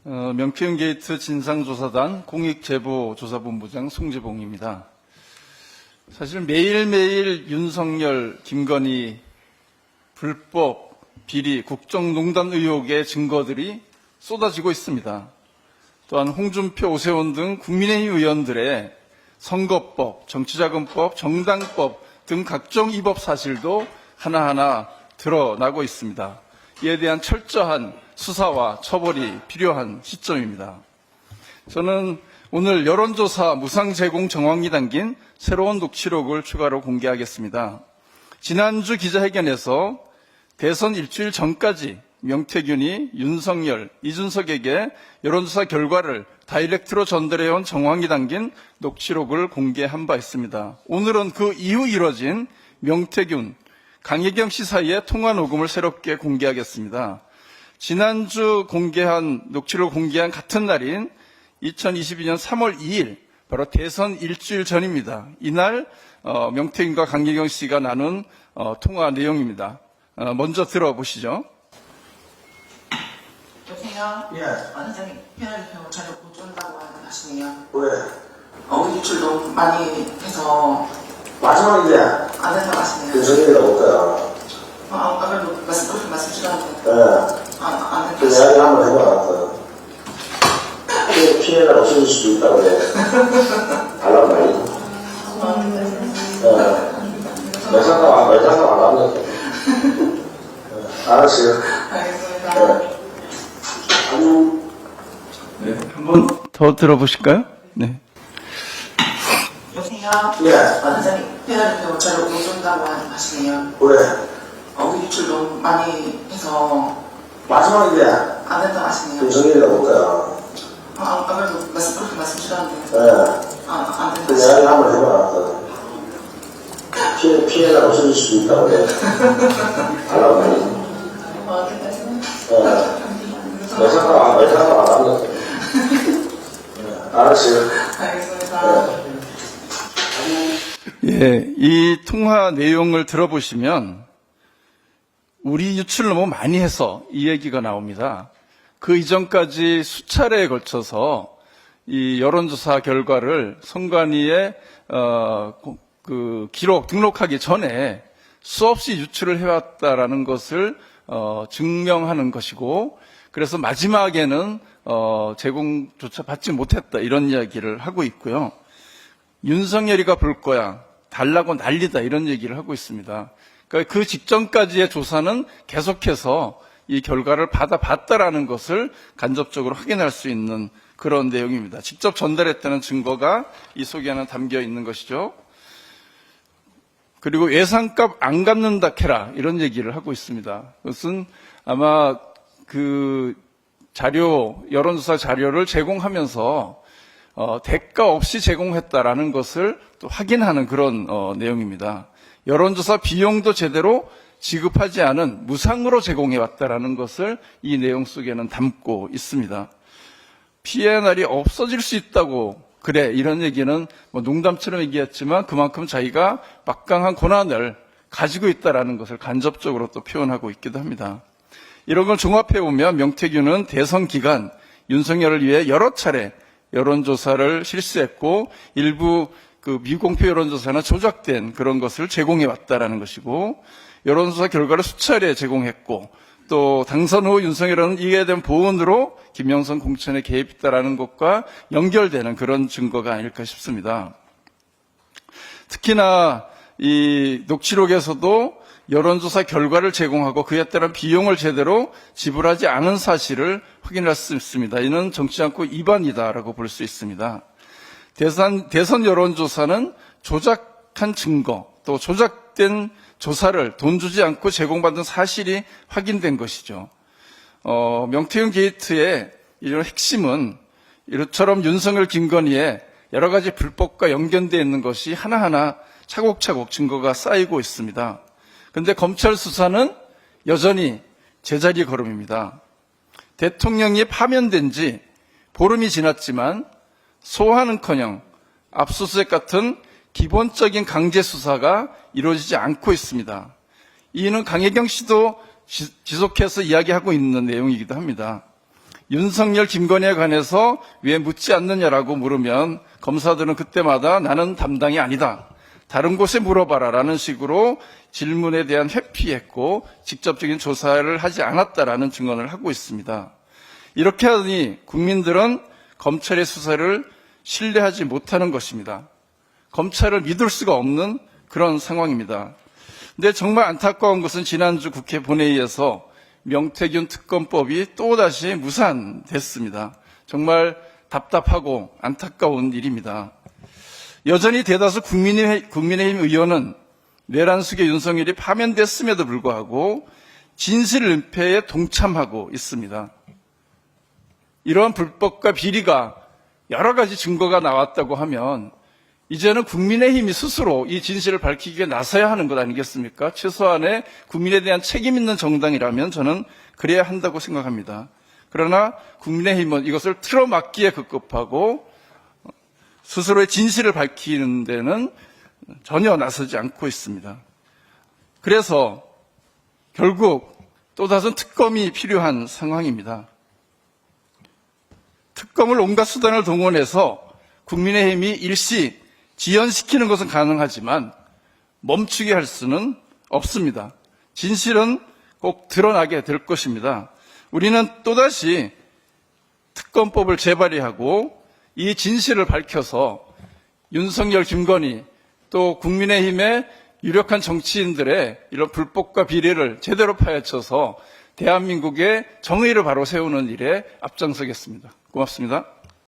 명태균 게이트 진상조사단 공익제보조사본부장 송재봉입니다. 사실 매일매일 윤석열, 김건희 불법, 비리, 국정농단 의혹의 증거들이 쏟아지고 있습니다. 또한 홍준표, 오세훈 등 국민의힘 의원들의 선거법, 정치자금법, 정당법 등 각종 위법 사실도 하나하나 드러나고 있습니다. 이에 대한 철저한 수사와 처벌이 필요한 시점입니다. 저는 오늘 여론조사 무상 제공 정황이 담긴 새로운 녹취록을 추가로 공개하겠습니다. 지난주 기자회견에서 대선 일주일 전까지 명태균이 윤석열, 이준석에게 여론조사 결과를 다이렉트로 전달해온 정황이 담긴 녹취록을 공개한 바 있습니다. 오늘은 그 이후 이뤄진 명태균, 강혜경 씨 사이의 통화 녹음을 새롭게 공개하겠습니다. 지난주 녹취록을 공개한 같은 날인 2022년 3월 2일, 바로 대선 일주일 전입니다. 이날 명태균과 강혜경 씨가 나눈 통화 내용입니다. 먼저 들어보시죠. 여보세요? 예. 원장님, PR표 자료 못 준다고 하시네요. 왜? 유출 너무 많이 해서 마지막이지? 안 된다고 하시네요. 윤석열이가 올 거야. 아까도 그렇게 말씀 주셨는데 예. 안 그 된다고 이야기 한번 해봐. 피해가 없어질 수도 있다고 그래. 달라고 말이지. 예. 매상가 안 하면 돼. 알았어요. 알겠습니다. 네, 한번 더 들어보실까요? 네. 여보세요? 예. 원장님, PR표 자료 못 준다고 하시네요. 왜? 유출 너무 많이 해서 마지막이지? 안 된다고 하시네요. 윤석열이가 올 거야. 아까도 그렇게 말씀 주셨는데 예. 안 그 된다고 이야기 한번 해봐. 피해가 없어질 수도 있다고 그래. 달라고 말이지. 예. 매상가 안 하면 돼. 알았어요. 알겠습니다. 예, 이 통화 내용을 들어보시면 우리 유출을 너무 많이 해서 이 얘기가 나옵니다. 그 이전까지 수차례에 걸쳐서 이 여론조사 결과를 선관위에 그 기록 등록하기 전에 수없이 유출을 해왔다라는 것을 증명하는 것이고, 그래서 마지막에는 제공조차 받지 못했다 이런 이야기를 하고 있고요. 윤석열이가 볼 거야, 달라고 난리다 이런 얘기를 하고 있습니다. 그러니까 그 직전까지의 조사는 계속해서 이 결과를 받아봤다라는 것을 간접적으로 확인할 수 있는 그런 내용입니다. 직접 전달했다는 증거가 이 속에는 담겨 있는 것이죠. 그리고 예상값 안 갚는다 캐라 이런 얘기를 하고 있습니다. 그것은 아마 그 여론조사 자료를 제공하면서 대가 없이 제공했다라는 것을 또 확인하는 그런 내용입니다. 여론조사 비용도 제대로 지급하지 않은 무상으로 제공해왔다라는 것을 이 내용 속에는 담고 있습니다. 피해 날이 없어질 수 있다고 그래 이런 얘기는 농담처럼 얘기했지만 그만큼 자기가 막강한 권한을 가지고 있다라는 것을 간접적으로 또 표현하고 있기도 합니다. 이런 걸 종합해 보면 명태균은 대선 기간 윤석열을 위해 여러 차례 여론조사를 실시했고 일부 그 미공표 여론조사나 조작된 그런 것을 제공해 왔다라는 것이고, 여론조사 결과를 수차례 제공했고, 또 당선 후 윤석열은 이에 대한 보은으로 김영선 공천에 개입했다라는 것과 연결되는 그런 증거가 아닐까 싶습니다. 특히나 이 녹취록에서도 여론조사 결과를 제공하고 그에 따른 비용을 제대로 지불하지 않은 사실을 확인할 수 있습니다. 이는 정치 않고 위반이다라고 볼 수 있습니다. 대선 여론조사는 조작한 증거, 또 조작된 조사를 돈 주지 않고 제공받은 사실이 확인된 것이죠. 명태균 게이트의 이런 핵심은 이처럼 윤석열, 김건희의 여러 가지 불법과 연결되어 있는 것이 하나하나 차곡차곡 증거가 쌓이고 있습니다. 그런데 검찰 수사는 여전히 제자리 걸음입니다. 대통령이 파면된 지 보름이 지났지만 소환은커녕 압수수색 같은 기본적인 강제 수사가 이루어지지 않고 있습니다. 이는 강혜경 씨도 지속해서 이야기하고 있는 내용이기도 합니다. 윤석열, 김건희에 관해서 왜 묻지 않느냐라고 물으면 검사들은 그때마다 나는 담당이 아니다. 다른 곳에 물어봐라라는 식으로 질문에 대한 회피했고 직접적인 조사를 하지 않았다라는 증언을 하고 있습니다. 이렇게 하니 국민들은 검찰의 수사를 신뢰하지 못하는 것입니다. 검찰을 믿을 수가 없는 그런 상황입니다. 근데 정말 안타까운 것은 지난주 국회 본회의에서 명태균 특검법이 또다시 무산됐습니다. 정말 답답하고 안타까운 일입니다. 여전히 대다수 국민의힘 의원은 내란 속에 윤석열이 파면됐음에도 불구하고 진실 은폐에 동참하고 있습니다. 이러한 불법과 비리가 여러 가지 증거가 나왔다고 하면 이제는 국민의힘이 스스로 이 진실을 밝히기에 나서야 하는 것 아니겠습니까? 최소한의 국민에 대한 책임 있는 정당이라면 저는 그래야 한다고 생각합니다. 그러나 국민의힘은 이것을 틀어막기에 급급하고 스스로의 진실을 밝히는 데는 전혀 나서지 않고 있습니다. 그래서 결국 또다시 특검이 필요한 상황입니다. 특검을 온갖 수단을 동원해서 국민의힘이 일시 지연시키는 것은 가능하지만 멈추게 할 수는 없습니다. 진실은 꼭 드러나게 될 것입니다. 우리는 또다시 특검법을 재발의하고 이 진실을 밝혀서 윤석열, 김건희 또 국민의힘의 유력한 정치인들의 이런 불법과 비리를 제대로 파헤쳐서 대한민국의 정의를 바로 세우는 일에 앞장서겠습니다. 고맙습니다.